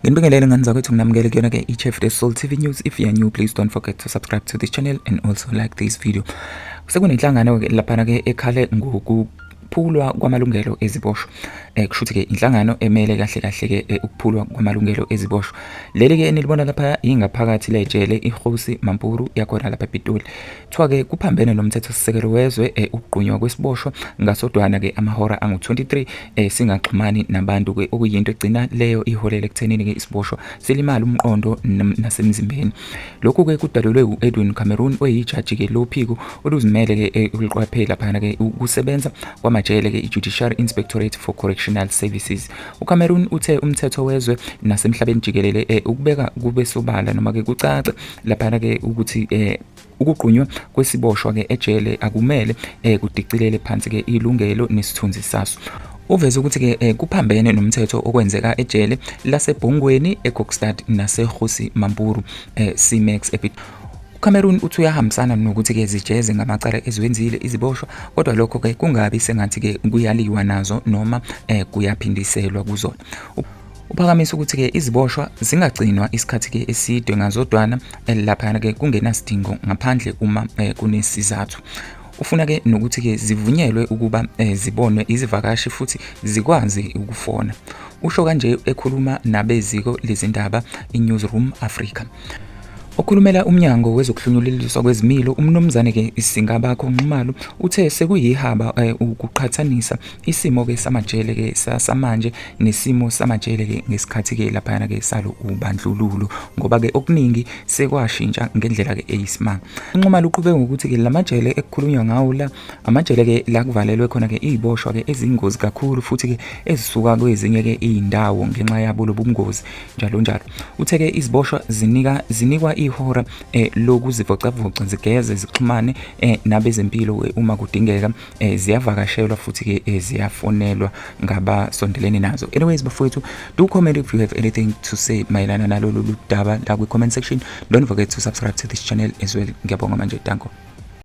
Nginibingelele ngani zakwethu nginamukele kuyona ke iChef the Soul TV News. If you are new, please don't forget to subscribe to this channel and also like this video. Sekunenhlangano ke lapha ke ekhale ngokuphulwa kwamalungelo eziboshwa. Kushuthi ke inhlangano emele kahle ke ukuphulwa kwamalungelo eziboshwa. Leli ke enilibona lapha ingaphakathi lejele iGosi Mampuru yakhona lapha ePitoli. Kuthiwa ke kuphambene nomthetho sisekelo wezwe ukugqunywa kwesiboshwa ngasodwana ke amahora angu-23 singaxhumani nabantu ke okuyinto egcina leyo iholele ekuthenini ke isiboshwa silimala umqondo nasemzimbeni. Lokhu ke kudalulwe uEdwin Cameron oyijaji ke lophiko oluzimele ke ukuqwaphela phana ke ukusebenza kwamajele ke iJudicial Inspectorate for Correctional Services. uCameron uthe umthetho wezwe nasemhlabeni jikelele ukubeka kube sobala noma ke kucace lapha ke ukuthi ukugqunywa kwesiboshwa ke ejele akumele kudicilele phansi ke ilungelo nesithunzi saso. Uveze ukuthi ke kuphambene nomthetho okwenzeka ejele laseBhongweni eGokstad naseGosi Mampuru CMax uCameron uthi uyahambisana nokuthi ke zijeze ngamacala eziwenzile iziboshwa, kodwa lokho ke kungabi sengathi ke kuyaliwa nazo noma kuyaphindiselwa kuzona. Uphakamisa ukuthi ke iziboshwa zingagcinwa isikhathi ke eside ngazodwana lapha ke kungenasidingo ngaphandle uma kunesizathu. Ufuna ke nokuthi ke zivunyelwe ukuba zibonwe izivakashi futhi zikwazi ukufona. Usho kanje ekhuluma nabeziko lezindaba iNewsroom Africa. Okhulumela umnyango wezokuhlunyuliswa kwezimilo umnumzane ke Singabakho Nxumalo uthe sekuyihaba ukuqhathanisa isimo ke samajele ke samanje nesimo samajele ke ngesikhathi ke lapha ke salo ubandlululo, ngoba ke okuningi sekwashintsha ngendlela ke eyisimanga. Nxumalo uqhubeka ngokuthi ke lamajele ekukhulunywa ngawo la amajele ke la kuvalelwe khona ke iziboshwa ke ezingozi kakhulu futhi ke ezisuka kwezinye ke izindawo ngenxa yabo lobungozi njalo njalo. Uthe ke iziboshwa zinikwa ihora lokuzivocavoca zigeze zixhumane nabezempilo uma kudingeka, ziyavakashelwa futhi ke ziyafonelwa ngabasondelene nazo. Anyways bafowethu, do comment if you have anything to say mayelana nalolu daba la ku comment section. Don't forget to subscribe to this channel as well. Ngiyabonga manje, danko.